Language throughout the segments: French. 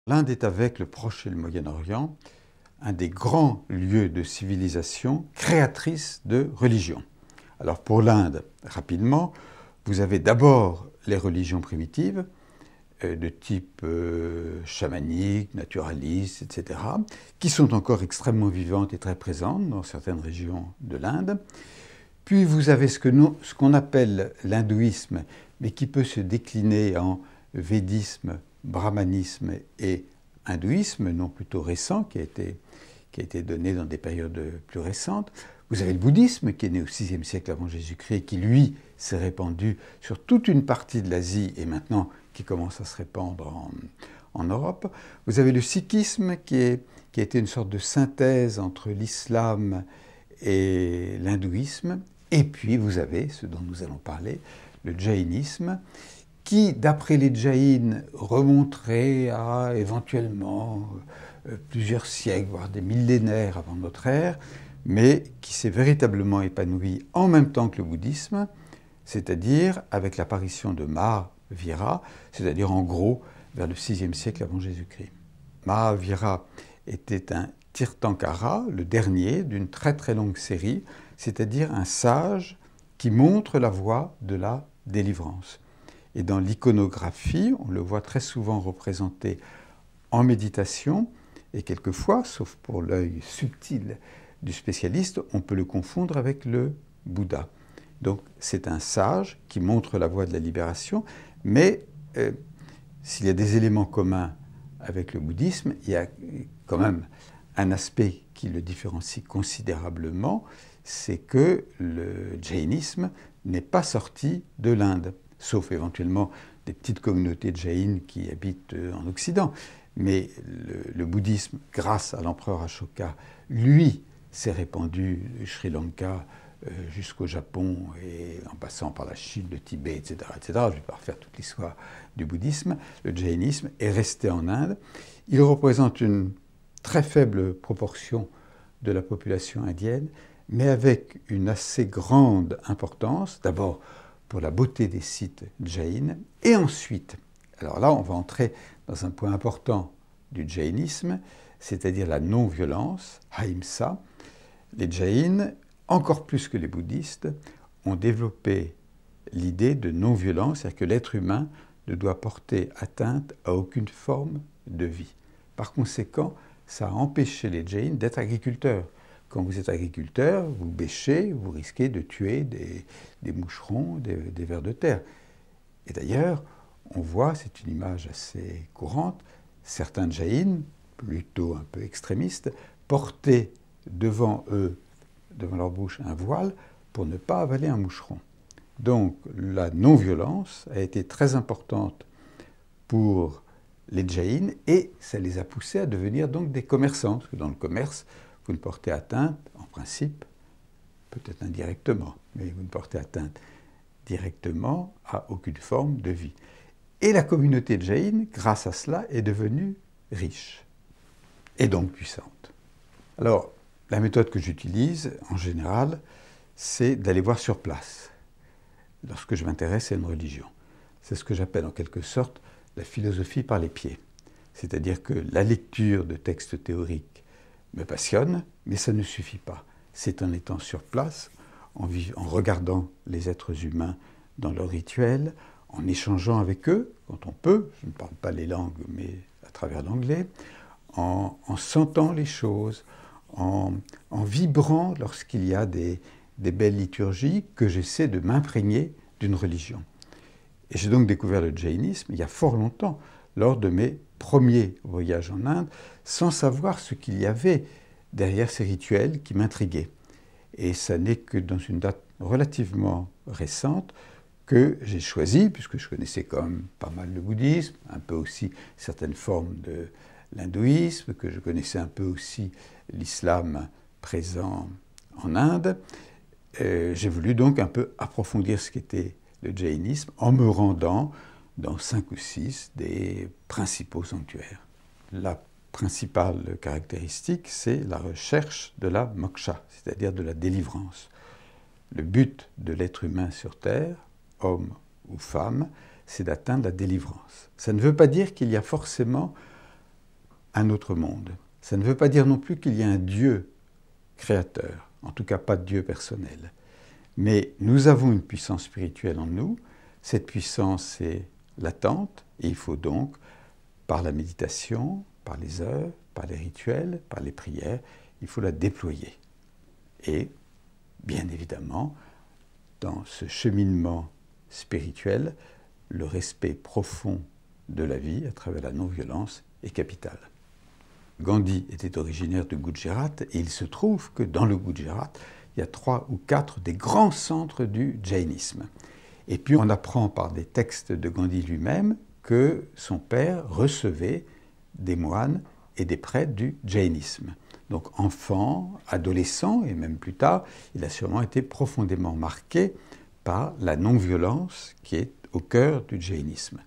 L'Inde est, avec le Proche et le Moyen-Orient, un des grands lieux de civilisation créatrice de religion. Alors pour l'Inde, rapidement, vous avez d'abord les religions primitives, de type chamanique, naturaliste, etc., qui sont encore extrêmement vivantes et très présentes dans certaines régions de l'Inde. Puis vous avez ce qu'on appelle l'hindouisme, mais qui peut se décliner en védisme, brahmanisme et hindouisme, non plutôt récent, qui a été donné dans des périodes plus récentes. Vous avez le bouddhisme, qui est né au VIe siècle avant Jésus-Christ, et qui, lui, s'est répandu sur toute une partie de l'Asie, et maintenant qui commence à se répandre en Europe. Vous avez le sikhisme, qui a été une sorte de synthèse entre l'islam et l'hindouisme. Et puis vous avez, ce dont nous allons parler, le jaïnisme, qui, d'après les jaïns, remonterait à éventuellement plusieurs siècles, voire des millénaires avant notre ère, mais qui s'est véritablement épanoui en même temps que le bouddhisme, c'est-à-dire avec l'apparition de Mahavira, c'est-à-dire en gros vers le VIe siècle avant Jésus-Christ. Mahavira était un Tirthankara, le dernier d'une très très longue série, c'est-à-dire un sage qui montre la voie de la délivrance. Et dans l'iconographie, on le voit très souvent représenté en méditation, et quelquefois, sauf pour l'œil subtil du spécialiste, on peut le confondre avec le Bouddha. Donc c'est un sage qui montre la voie de la libération, mais s'il y a des éléments communs avec le bouddhisme, il y a quand même un aspect qui le différencie considérablement, c'est que le jaïnisme n'est pas sorti de l'Inde, sauf éventuellement des petites communautés de jaïns qui habitent en Occident. Mais le bouddhisme, grâce à l'empereur Ashoka, lui, s'est répandu du Sri Lanka jusqu'au Japon, et en passant par la Chine, le Tibet, etc., etc. Je ne vais pas refaire toute l'histoire du bouddhisme. Le jaïnisme est resté en Inde. Il représente une très faible proportion de la population indienne, mais avec une assez grande importance, d'abord pour la beauté des sites jaïns, et ensuite, alors là on va entrer dans un point important du jaïnisme, c'est-à-dire la non-violence, ahimsa. Les jaïns, encore plus que les bouddhistes, ont développé l'idée de non-violence, c'est-à-dire que l'être humain ne doit porter atteinte à aucune forme de vie. Par conséquent, ça a empêché les jaïns d'être agriculteurs. Quand vous êtes agriculteur, vous bêchez, vous risquez de tuer des moucherons, des vers de terre. Et d'ailleurs, on voit, c'est une image assez courante, certains jaïns, plutôt un peu extrémistes, porter devant eux, devant leur bouche, un voile pour ne pas avaler un moucheron. Donc la non-violence a été très importante pour les jaïns, et ça les a poussés à devenir donc des commerçants, parce que dans le commerce, vous ne portez atteinte, en principe, peut-être indirectement, mais vous ne portez atteinte directement à aucune forme de vie. Et la communauté de jaïns, grâce à cela, est devenue riche, et donc puissante. Alors, la méthode que j'utilise, en général, c'est d'aller voir sur place, lorsque je m'intéresse à une religion. C'est ce que j'appelle en quelque sorte la philosophie par les pieds. C'est-à-dire que la lecture de textes théoriques me passionne, mais ça ne suffit pas. C'est en étant sur place, en regardant les êtres humains dans leurs rituels, en échangeant avec eux, quand on peut, je ne parle pas les langues, mais à travers l'anglais, en sentant les choses, en vibrant lorsqu'il y a des belles liturgies, que j'essaie de m'imprégner d'une religion. Et j'ai donc découvert le jaïnisme il y a fort longtemps, lors de mes premiers voyages en Inde, sans savoir ce qu'il y avait derrière ces rituels qui m'intriguaient. Et ça n'est que dans une date relativement récente que j'ai choisi, puisque je connaissais quand même pas mal le bouddhisme, un peu aussi certaines formes de l'hindouisme, que je connaissais un peu aussi l'islam présent en Inde. J'ai voulu donc un peu approfondir ce qu'était le jaïnisme en me rendant dans 5 ou 6 des principaux sanctuaires. La principale caractéristique, c'est la recherche de la moksha, c'est-à-dire de la délivrance. Le but de l'être humain sur Terre, homme ou femme, c'est d'atteindre la délivrance. Ça ne veut pas dire qu'il y a forcément un autre monde. Ça ne veut pas dire non plus qu'il y a un Dieu créateur, en tout cas pas de Dieu personnel. Mais nous avons une puissance spirituelle en nous. Cette puissance est latente et il faut donc, par la méditation, par les œuvres, par les rituels, par les prières, il faut la déployer. Et, bien évidemment, dans ce cheminement spirituel, le respect profond de la vie à travers la non-violence est capital. Gandhi était originaire de Gujarat et il se trouve que dans le Gujarat, il y a 3 ou 4 des grands centres du jainisme. Et puis on apprend par des textes de Gandhi lui-même que son père recevait des moines et des prêtres du jainisme. Donc enfant, adolescent et même plus tard, il a sûrement été profondément marqué par la non-violence qui est au cœur du jainisme.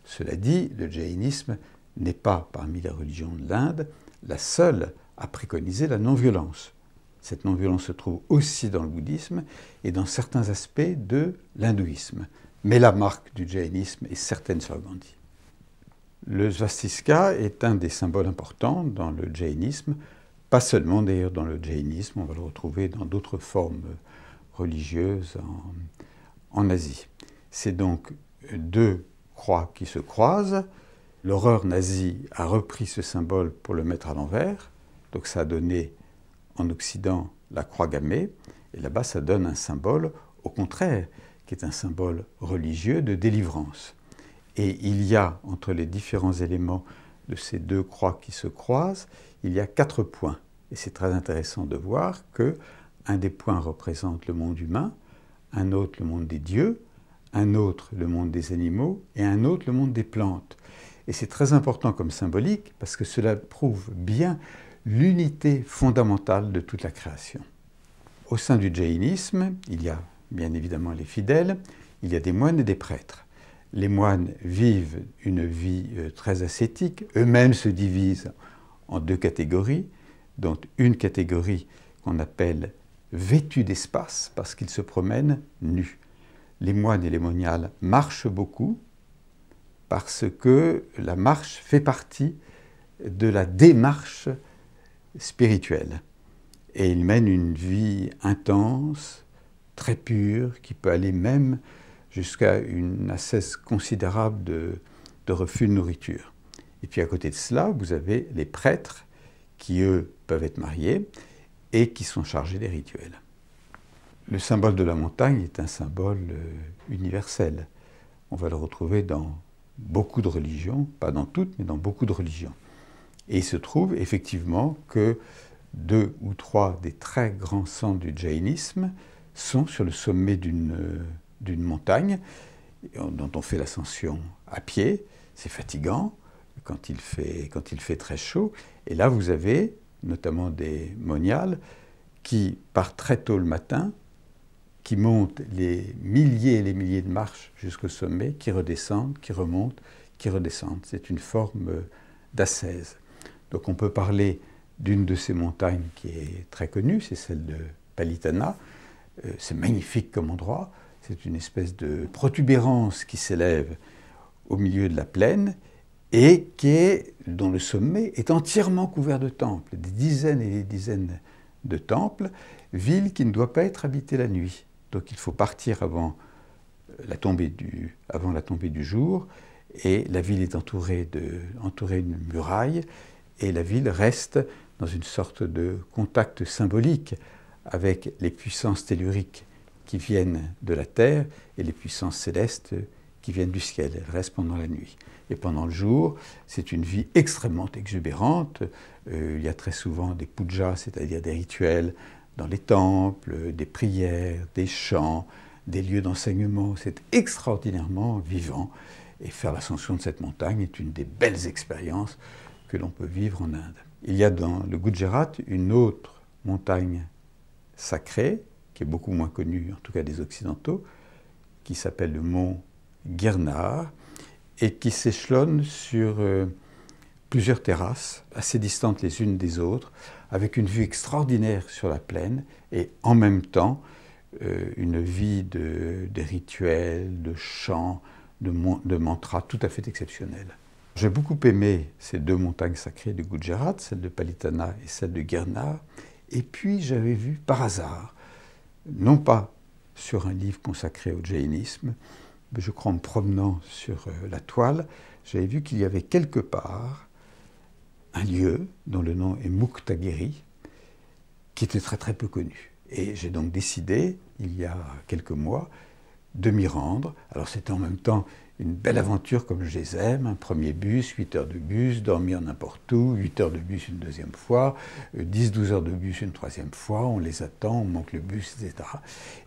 Cela dit, le jainisme n'est pas, parmi les religions de l'Inde, la seule à préconiser la non-violence. Cette non-violence se trouve aussi dans le bouddhisme et dans certains aspects de l'hindouisme. Mais la marque du jainisme est certaine sur Gandhi. Le svastika est un des symboles importants dans le jainisme, pas seulement d'ailleurs dans le jainisme, on va le retrouver dans d'autres formes religieuses en Asie. C'est donc 2 croix qui se croisent. L'horreur nazie a repris ce symbole pour le mettre à l'envers, donc ça a donné en Occident la croix gammée, et là-bas ça donne un symbole, au contraire, qui est un symbole religieux de délivrance. Et il y a, entre les différents éléments de ces 2 croix qui se croisent, il y a 4 points. Et c'est très intéressant de voir qu'un des points représente le monde humain, un autre le monde des dieux, un autre le monde des animaux et un autre le monde des plantes. Et c'est très important comme symbolique parce que cela prouve bien l'unité fondamentale de toute la création. Au sein du jainisme, il y a bien évidemment les fidèles, il y a des moines et des prêtres. Les moines vivent une vie très ascétique, eux-mêmes se divisent en 2 catégories, dont une catégorie qu'on appelle vêtus d'espace parce qu'ils se promènent nus. Les moines et les moniales marchent beaucoup parce que la marche fait partie de la démarche spirituelle. Et ils mènent une vie intense, très pure, qui peut aller même jusqu'à une ascèse considérable de refus de nourriture. Et puis à côté de cela, vous avez les prêtres qui, eux, peuvent être mariés et qui sont chargés des rituels. Le symbole de la montagne est un symbole universel. On va le retrouver dans beaucoup de religions, pas dans toutes, mais dans beaucoup de religions. Et il se trouve effectivement que 2 ou 3 des très grands centres du jainisme sont sur le sommet d'une montagne dont on fait l'ascension à pied. C'est fatigant quand il fait très chaud. Et là, vous avez notamment des moniales qui partent très tôt le matin, qui montent les milliers et les milliers de marches jusqu'au sommet, qui redescendent, qui remontent, qui redescendent. C'est une forme d'ascèse. Donc on peut parler d'une de ces montagnes qui est très connue, c'est celle de Palitana. C'est magnifique comme endroit. C'est une espèce de protubérance qui s'élève au milieu de la plaine et dont le sommet est entièrement couvert de temples, des dizaines et des dizaines de temples, ville qui ne doit pas être habitée la nuit. Donc il faut partir avant la tombée du jour, et la ville est entourée d'une muraille, et la ville reste dans une sorte de contact symbolique avec les puissances telluriques qui viennent de la terre et les puissances célestes qui viennent du ciel. Elles restent pendant la nuit. Et pendant le jour, c'est une vie extrêmement exubérante. Il y a très souvent des pujas, c'est-à-dire des rituels dans les temples, des prières, des chants, des lieux d'enseignement. C'est extraordinairement vivant. Et faire l'ascension de cette montagne est une des belles expériences que l'on peut vivre en Inde. Il y a dans le Gujarat une autre montagne sacrée, qui est beaucoup moins connue, en tout cas des Occidentaux, qui s'appelle le mont Girnar, et qui s'échelonne sur plusieurs terrasses, assez distantes les unes des autres, avec une vue extraordinaire sur la plaine, et en même temps, une vie de rituels, de chants, de mantras tout à fait exceptionnelle. J'ai beaucoup aimé ces deux montagnes sacrées du Gujarat, celle de Palitana et celle de Girnar. Et puis j'avais vu par hasard, non pas sur un livre consacré au jaïnisme, mais je crois en me promenant sur la toile, j'avais vu qu'il y avait quelque part un lieu dont le nom est Muktagiri, qui était très très peu connu. Et j'ai donc décidé, il y a quelques mois, de m'y rendre. Alors c'était en même temps une belle aventure comme je les aime, un premier bus, 8 heures de bus, dormir n'importe où, 8 heures de bus une deuxième fois, 10-12 heures de bus une troisième fois, on les attend, on manque le bus, etc.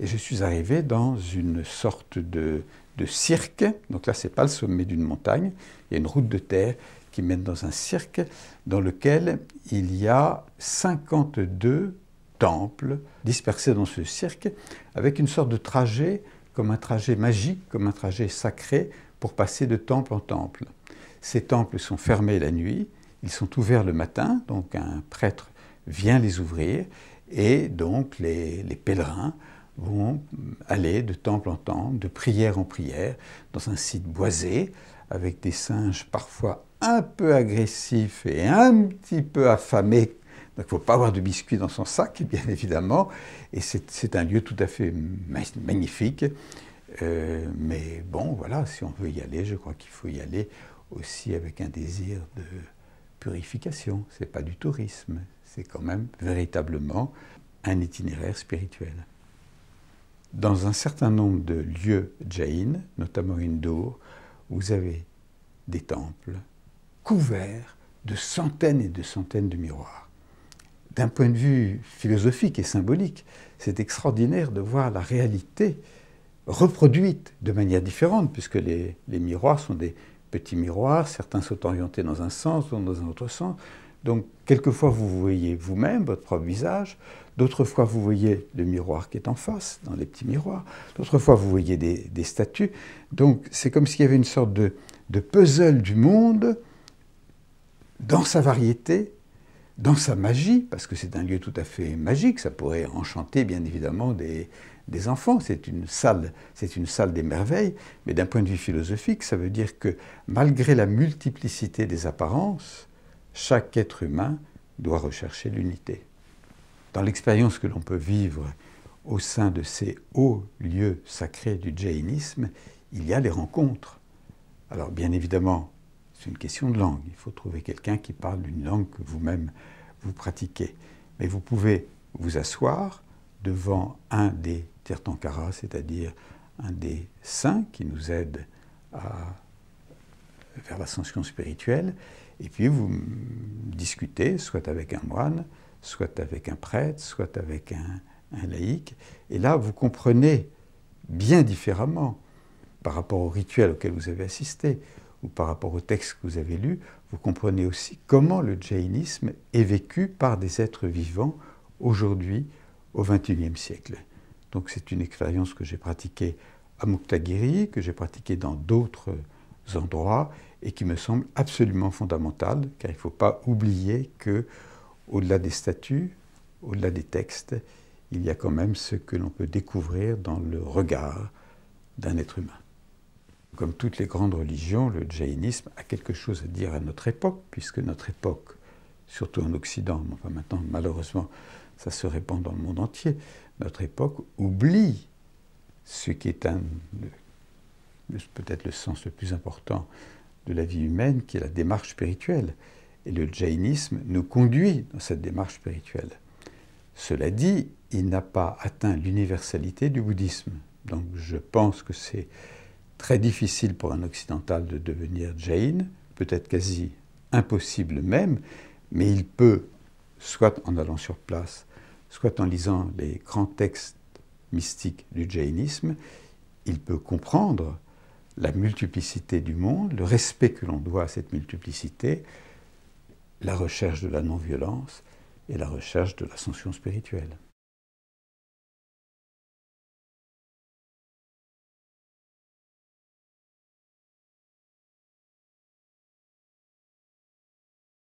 Et je suis arrivé dans une sorte de cirque, donc là c'est pas le sommet d'une montagne, il y a une route de terre qui mène dans un cirque dans lequel il y a 52 temples dispersés dans ce cirque, avec une sorte de trajet, comme un trajet magique, comme un trajet sacré, pour passer de temple en temple. Ces temples sont fermés la nuit, ils sont ouverts le matin, donc un prêtre vient les ouvrir, et donc les pèlerins vont aller de temple en temple, de prière en prière, dans un site boisé, avec des singes parfois un peu agressifs et un petit peu affamés. Donc il ne faut pas avoir de biscuits dans son sac, bien évidemment. Et c'est un lieu tout à fait magnifique. Mais bon, voilà, si on veut y aller, je crois qu'il faut y aller aussi avec un désir de purification. Ce n'est pas du tourisme, c'est quand même véritablement un itinéraire spirituel. Dans un certain nombre de lieux jaïns, notamment Indore, vous avez des temples couverts de centaines et de centaines de miroirs. D'un point de vue philosophique et symbolique, c'est extraordinaire de voir la réalité reproduite de manière différente, puisque les miroirs sont des petits miroirs, certains sont orientés dans un sens, d'autres dans un autre sens. Donc, quelquefois, vous voyez vous-même, votre propre visage, d'autres fois, vous voyez le miroir qui est en face, dans les petits miroirs, d'autres fois, vous voyez des statues. Donc, c'est comme s'il y avait une sorte de puzzle du monde dans sa variété, dans sa magie, parce que c'est un lieu tout à fait magique, ça pourrait enchanter bien évidemment des enfants, c'est une salle des merveilles, mais d'un point de vue philosophique, ça veut dire que malgré la multiplicité des apparences, chaque être humain doit rechercher l'unité. Dans l'expérience que l'on peut vivre au sein de ces hauts lieux sacrés du jaïnisme, il y a les rencontres. Alors bien évidemment, c'est une question de langue. Il faut trouver quelqu'un qui parle une langue que vous-même vous pratiquez. Mais vous pouvez vous asseoir devant un des Tirthankara, c'est-à-dire un des saints qui nous aident vers l'ascension spirituelle, et puis vous discutez, soit avec un moine, soit avec un prêtre, soit avec un laïc, et là vous comprenez bien différemment par rapport au rituel auquel vous avez assisté, ou par rapport au texte que vous avez lu, vous comprenez aussi comment le jaïnisme est vécu par des êtres vivants aujourd'hui, au XXIe siècle. Donc c'est une expérience que j'ai pratiquée à Muktagiri, que j'ai pratiquée dans d'autres endroits, et qui me semble absolument fondamentale, car il ne faut pas oublier que, au-delà des statues, au-delà des textes, il y a quand même ce que l'on peut découvrir dans le regard d'un être humain. Comme toutes les grandes religions, le jaïnisme a quelque chose à dire à notre époque, puisque notre époque, surtout en Occident, mais enfin maintenant malheureusement ça se répand dans le monde entier, notre époque oublie ce qui est peut-être le sens le plus important de la vie humaine, qui est la démarche spirituelle. Et le jaïnisme nous conduit dans cette démarche spirituelle. Cela dit, il n'a pas atteint l'universalité du bouddhisme. Donc je pense que c'est très difficile pour un occidental de devenir jaïn, peut-être quasi impossible même, mais il peut, soit en allant sur place, soit en lisant les grands textes mystiques du jaïnisme, il peut comprendre la multiplicité du monde, le respect que l'on doit à cette multiplicité, la recherche de la non-violence et la recherche de l'ascension spirituelle.